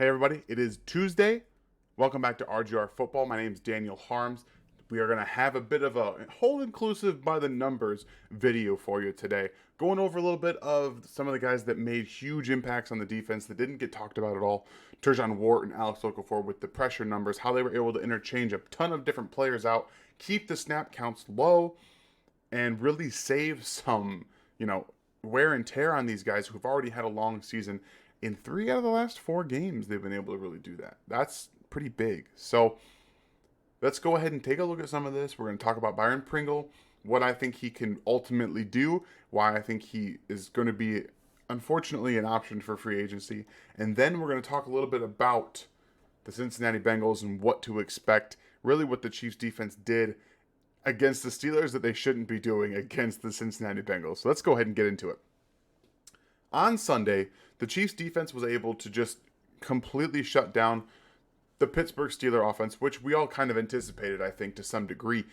Hey everybody, it is Tuesday. Welcome back to RGR Football. My name is Daniel Harms. We are going to have a bit of a whole inclusive by the numbers video for you today. Going over a little bit of some of the guys that made huge impacts on the defense that didn't get talked about at all. Turk Wharton, Alex Okafor with the pressure numbers, how they were able to interchange a ton of different players out, keep the snap counts low, and really save some, wear and tear on these guys who've already had a long season. In 3 out of the last 4 games, they've been able to really do that. That's pretty big. So let's go ahead and take a look at some of this. We're going to talk about Byron Pringle, what I think he can ultimately do, why I think he is going to be, unfortunately, an option for free agency. And then we're going to talk a little bit about the Cincinnati Bengals and what to expect, really what the Chiefs defense did against the Steelers that they shouldn't be doing against the Cincinnati Bengals. So let's go ahead and get into it. On Sunday, the Chiefs defense was able to just completely shut down the Pittsburgh Steelers offense, which we all kind of anticipated, I think, to some degree.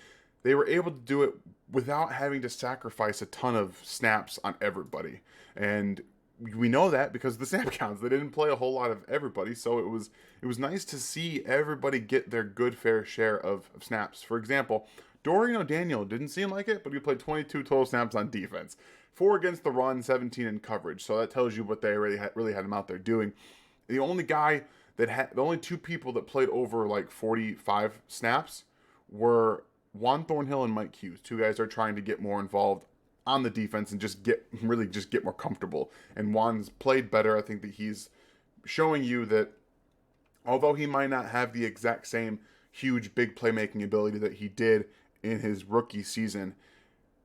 They were able to do it without having to sacrifice a ton of snaps on everybody. And we know that because of the snap counts. They didn't play a whole lot of everybody, so it was nice to see everybody get their good fair share of snaps. For example, Dorian O'Daniel didn't seem like it, but he played 22 total snaps on defense. 4 against the run, 17 in coverage. So that tells you what they really had him out there doing. The only the only 2 people that played over like 45 snaps were Juan Thornhill and Mike Hughes. 2 guys are trying to get more involved on the defense and just get more comfortable. And Juan's played better. I think that he's showing you that although he might not have the exact same huge big playmaking ability that he did in his rookie season,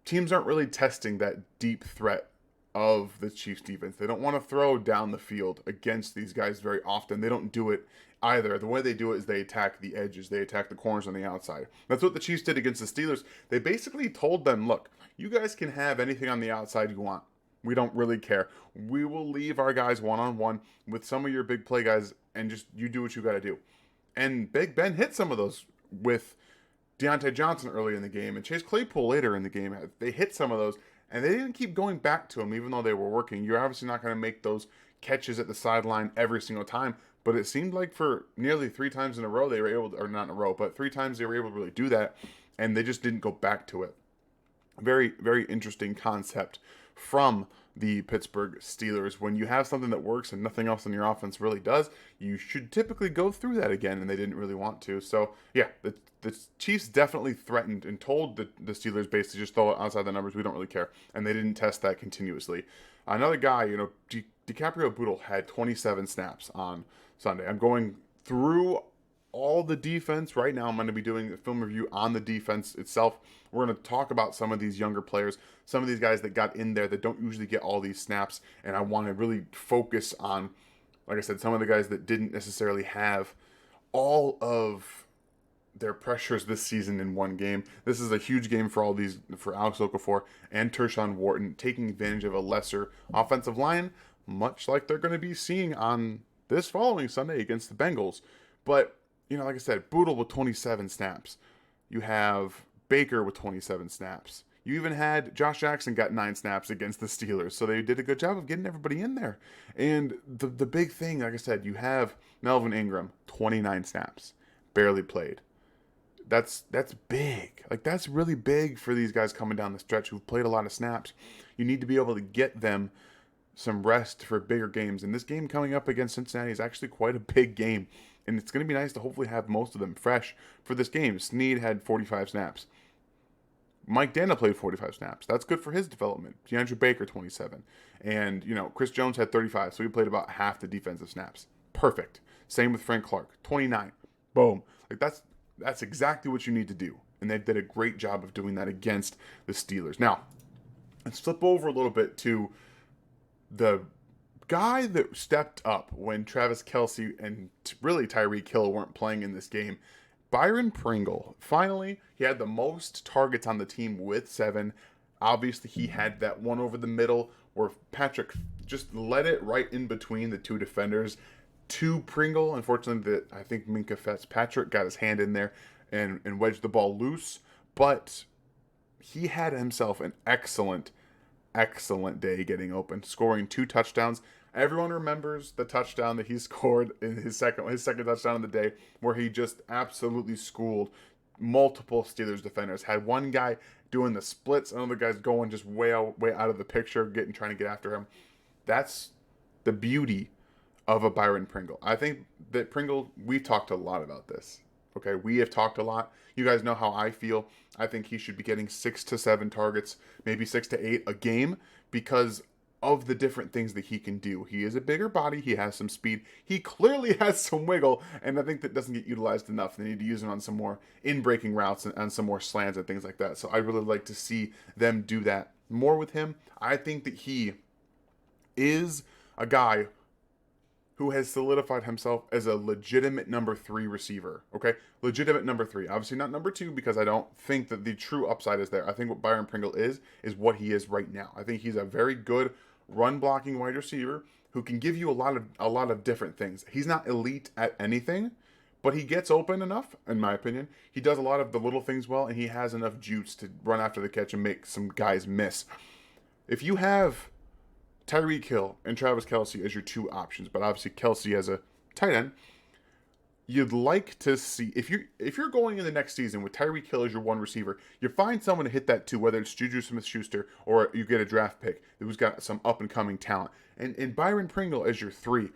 teams aren't really testing that deep threat of the Chiefs defense. They don't want to throw down the field against these guys very often. They don't do it either. The way they do it is they attack the edges. They attack the corners on the outside. That's what the Chiefs did against the Steelers. They basically told them, look, you guys can have anything on the outside you want. We don't really care. We will leave our guys one-on-one with some of your big play guys and just you do what you got to do. And Big Ben hit some of those with Deontay Johnson early in the game and Chase Claypool later in the game. They hit some of those, and they didn't keep going back to him even though they were working. You're obviously not going to make those catches at the sideline every single time, but it seemed like for nearly 3 times in a row they were able to, or not in a row, but 3 times they were able to really do that, and they just didn't go back to it. Very, very interesting concept from the Pittsburgh Steelers. When you have something that works and nothing else in your offense really does, you should typically go through that again, and they didn't really want to. So, yeah, the Chiefs definitely threatened and told the Steelers basically just throw it outside the numbers. We don't really care, and they didn't test that continuously. Another guy, DiCaprio Bootle had 27 snaps on Sunday. I'm going through all the defense right now. I'm going to be doing a film review on the defense itself. We're going to talk about some of these younger players, some of these guys that got in there that don't usually get all these snaps, and I want to really focus on, like I said, some of the guys that didn't necessarily have all of their pressures this season in one game. This is a huge game for Alex Okafor and Turk Wharton, taking advantage of a lesser offensive line, much like they're going to be seeing on this following Sunday against the Bengals. But like I said, Bootle with 27 snaps. You have Baker with 27 snaps. You even had Josh Jackson got 9 snaps against the Steelers. So they did a good job of getting everybody in there. And the big thing, like I said, you have Melvin Ingram, 29 snaps. Barely played. That's big. Like, that's really big for these guys coming down the stretch who've played a lot of snaps. You need to be able to get them some rest for bigger games. And this game coming up against Cincinnati is actually quite a big game. And it's going to be nice to hopefully have most of them fresh for this game. Snead had 45 snaps. Mike Dana played 45 snaps. That's good for his development. DeAndre Baker, 27. And, Chris Jones had 35, so he played about half the defensive snaps. Perfect. Same with Frank Clark, 29. Boom. Like, that's exactly what you need to do. And they did a great job of doing that against the Steelers. Now, let's flip over a little bit to the guy that stepped up when Travis Kelce and really Tyreek Hill weren't playing in this game. Byron Pringle. Finally, he had the most targets on the team with 7. Obviously, he had that one over the middle where Patrick just let it right in between the 2 defenders to Pringle. Unfortunately, I think Minkah Fitzpatrick got his hand in there and wedged the ball loose. But he had himself an excellent day getting open, scoring 2 touchdowns. Everyone remembers the touchdown that he scored in his second touchdown of the day, where he just absolutely schooled multiple Steelers defenders. Had one guy doing the splits, another guy's going just way out of the picture, trying to get after him. That's the beauty of a Byron Pringle. I think that Pringle, we've talked a lot about this. Okay, we have talked a lot. You guys know how I feel. I think he should be getting 6 to 7 targets, maybe 6 to 8 a game, because of the different things that he can do. He is a bigger body. He has some speed. He clearly has some wiggle, and I think that doesn't get utilized enough. They need to use it on some more in-breaking routes and some more slants and things like that. So I really like to see them do that more with him. I think that he is a guy who has solidified himself as a legitimate number 3 receiver. Okay, legitimate number 3. Obviously not number 2, because I don't think that the true upside is there. I think what Byron Pringle is what he is right now. I think he's a very good run blocking wide receiver who can give you a lot of different things. He's not elite at anything, but he gets open enough, in my opinion. He does a lot of the little things well, and he has enough juice to run after the catch and make some guys miss. If you have Tyreek Hill and Travis Kelce as your 2 options, but obviously Kelce as a tight end, you'd like to see, if you're going in the next season with Tyreek Hill as your 1 receiver, you find someone to hit that 2, whether it's Juju Smith-Schuster or you get a draft pick who's got some up-and-coming talent. And Byron Pringle as your 3,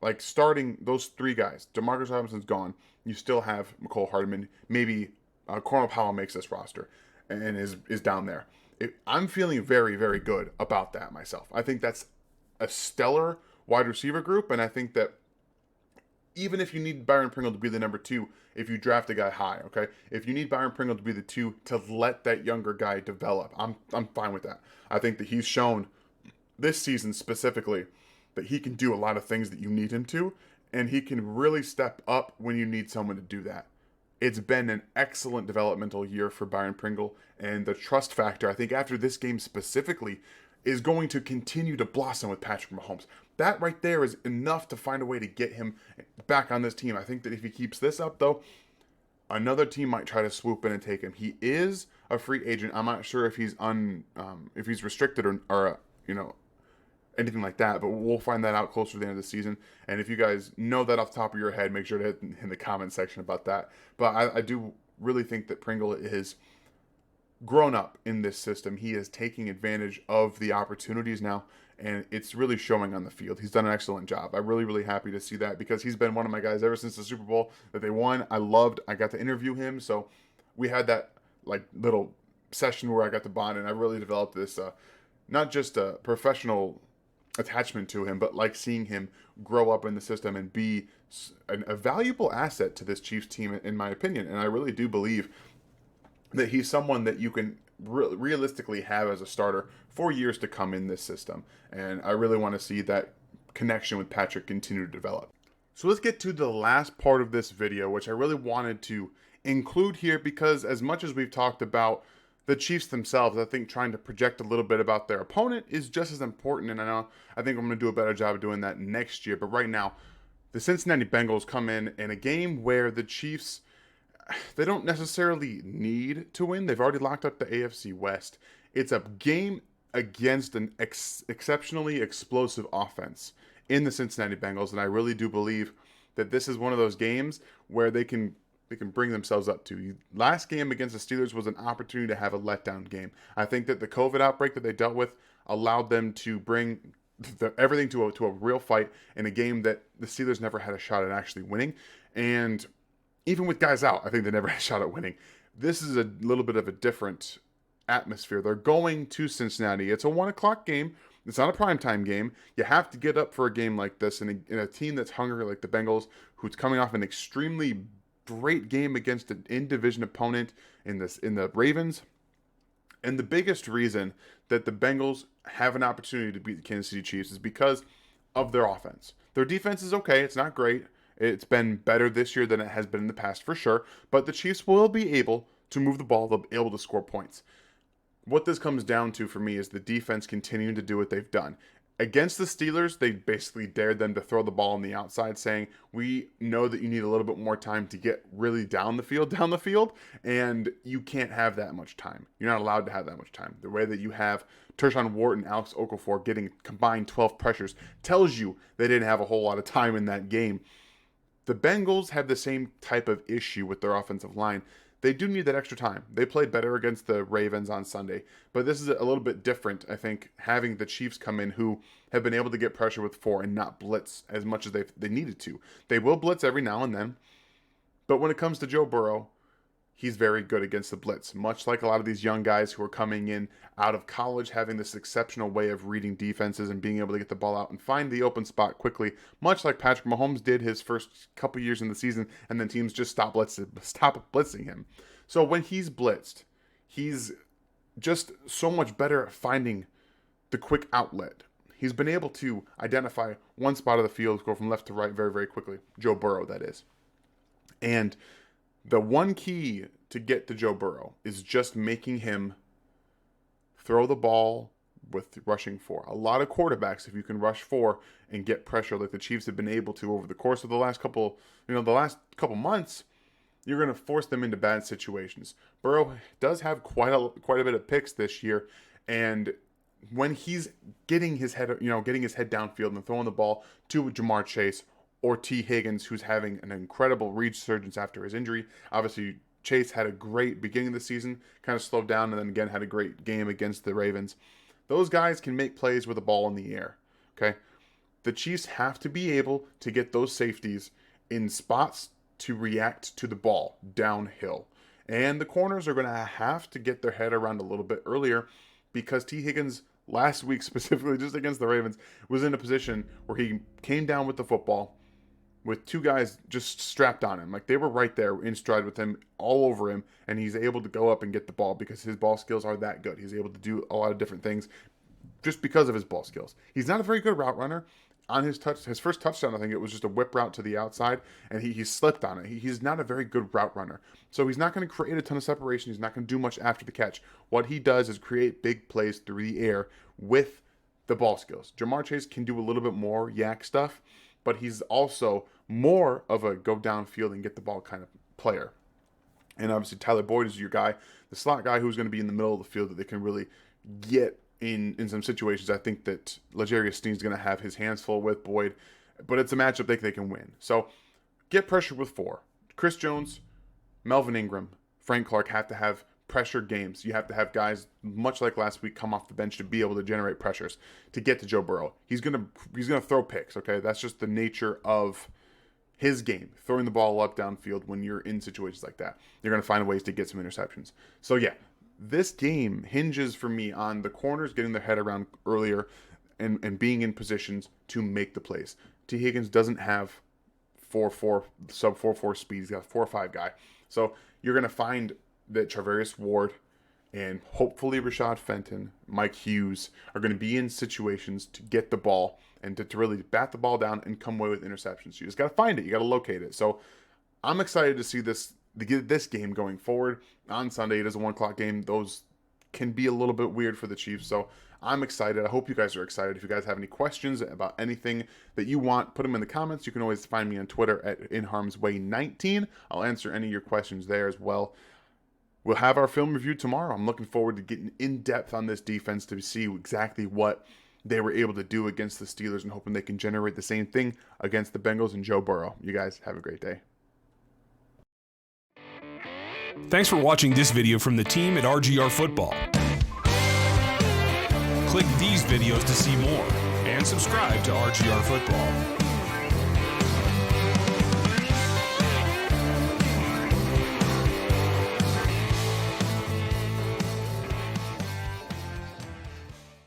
like starting those 3 guys. DeMarcus Robinson's gone. You still have McCole Hardman. Maybe Cornell Powell makes this roster and is down there. I'm feeling very, very good about that myself. I think that's a stellar wide receiver group, and I think that even if you need Byron Pringle to be the number 2, if you draft a guy high, okay? If you need Byron Pringle to be the 2 to let that younger guy develop, I'm fine with that. I think that he's shown this season specifically that he can do a lot of things that you need him to, and he can really step up when you need someone to do that. It's been an excellent developmental year for Byron Pringle, and the trust factor, I think after this game specifically, is going to continue to blossom with Patrick Mahomes. That right there is enough to find a way to get him back on this team. I think that if he keeps this up, though, another team might try to swoop in and take him. He is a free agent. I'm not sure if he's restricted or anything like that, but we'll find that out closer to the end of the season. And if you guys know that off the top of your head, make sure to hit in the comment section about that. But I do really think that Pringle is grown up in this system. He is taking advantage of the opportunities now, and it's really showing on the field. He's done an excellent job. I'm really, really happy to see that, because he's been one of my guys ever since the Super Bowl that they won. I got to interview him, so we had that like little session where I got to bond, and I really developed this not just a professional attachment to him, but like seeing him grow up in the system and be a valuable asset to this Chiefs team, in my opinion. And I really do believe that he's someone that you can realistically have as a starter for years to come in this system. And I really want to see that connection with Patrick continue to develop. So let's get to the last part of this video, which I really wanted to include here, because as much as we've talked about the Chiefs themselves, I think trying to project a little bit about their opponent is just as important. And I think I'm going to do a better job of doing that next year. But right now, the Cincinnati Bengals come in a game where the Chiefs, they don't necessarily need to win. They've already locked up the AFC West. It's a game against an exceptionally explosive offense in the Cincinnati Bengals, and I really do believe that this is one of those games where they can bring themselves up to. Last game against the Steelers was an opportunity to have a letdown game. I think that the COVID outbreak that they dealt with allowed them to bring everything to a real fight in a game that the Steelers never had a shot at actually winning. And even with guys out, I think they never had a shot at winning. This is a little bit of a different atmosphere. They're going to Cincinnati. It's a 1 o'clock game. It's not a primetime game. You have to get up for a game like this in a team that's hungry like the Bengals, who's coming off an extremely great game against an in-division opponent in the Ravens. And the biggest reason that the Bengals have an opportunity to beat the Kansas City Chiefs is because of their offense. Their defense is okay. It's not great. It's been better this year than it has been in the past for sure. But the Chiefs will be able to move the ball. They'll be able to score points. What this comes down to for me is the defense continuing to do what they've done. Against the Steelers, they basically dared them to throw the ball on the outside, saying, we know that you need a little bit more time to get really down the field, and you can't have that much time. You're not allowed to have that much time. The way that you have Turk Wharton, Alex Okafor getting combined 12 pressures tells you they didn't have a whole lot of time in that game. The Bengals have the same type of issue with their offensive line. They do need that extra time. They played better against the Ravens on Sunday, but this is a little bit different, I think, having the Chiefs come in who have been able to get pressure with 4 and not blitz as much as they needed to. They will blitz every now and then, but when it comes to Joe Burrow, he's very good against the blitz, much like a lot of these young guys who are coming in out of college, having this exceptional way of reading defenses and being able to get the ball out and find the open spot quickly, much like Patrick Mahomes did his first couple years in the season, and then teams just stop blitzing him. So when he's blitzed, he's just so much better at finding the quick outlet. He's been able to identify one spot of the field, go from left to right very, very quickly. Joe Burrow, that is. And the one key to get to Joe Burrow is just making him throw the ball with rushing 4. A lot of quarterbacks, if you can rush 4 and get pressure like the Chiefs have been able to over the course of the last couple months, you're going to force them into bad situations. Burrow does have quite a bit of picks this year, and when he's getting his head downfield and throwing the ball to Jamar Chase or T. Higgins, who's having an incredible resurgence after his injury. Obviously, Chase had a great beginning of the season, kind of slowed down, and then again had a great game against the Ravens. Those guys can make plays with the ball in the air, okay? The Chiefs have to be able to get those safeties in spots to react to the ball downhill. And the corners are going to have to get their head around a little bit earlier because T. Higgins last week, specifically just against the Ravens, was in a position where he came down with the football with 2 guys just strapped on him. Like, they were right there in stride with him, all over him, and he's able to go up and get the ball because his ball skills are that good. He's able to do a lot of different things just because of his ball skills. He's not a very good route runner. On his first touchdown, I think it was just a whip route to the outside, and he slipped on it. He's not a very good route runner. So he's not going to create a ton of separation. He's not going to do much after the catch. What he does is create big plays through the air with the ball skills. Jamar Chase can do a little bit more yak stuff, but he's also more of a go downfield and get the ball kind of player. And obviously Tyler Boyd is your guy, the slot guy who's going to be in the middle of the field that they can really get in some situations. I think that L'Jarius Sneed's going to have his hands full with Boyd, but it's a matchup they can win. So get pressure with 4. Chris Jones, Melvin Ingram, Frank Clark have to have pressure games. You have to have guys, much like last week, come off the bench to be able to generate pressures to get to Joe Burrow. He's gonna throw picks, okay? That's just the nature of his game, throwing the ball up downfield when you're in situations like that. You're going to find ways to get some interceptions. So yeah, this game hinges for me on the corners getting their head around earlier and being in positions to make the plays. T. Higgins doesn't have 4.4, sub 4.4 speed. He's got a 4.5 guy. So you're going to find that Charvarius Ward and hopefully Rashad Fenton, Mike Hughes are going to be in situations to get the ball and to really bat the ball down and come away with interceptions. You just got to find it. You got to locate it. So I'm excited to see this game going forward. On Sunday, it is a 1 o'clock game. Those can be a little bit weird for the Chiefs. So I'm excited. I hope you guys are excited. If you guys have any questions about anything that you want, put them in the comments. You can always find me on Twitter at InHarmsWay19. I'll answer any of your questions there as well. We'll have our film review tomorrow. I'm looking forward to getting in depth on this defense to see exactly what they were able to do against the Steelers and hoping they can generate the same thing against the Bengals and Joe Burrow. You guys have a great day. Thanks for watching this video from the team at RGR Football. Click these videos to see more and subscribe to RGR Football.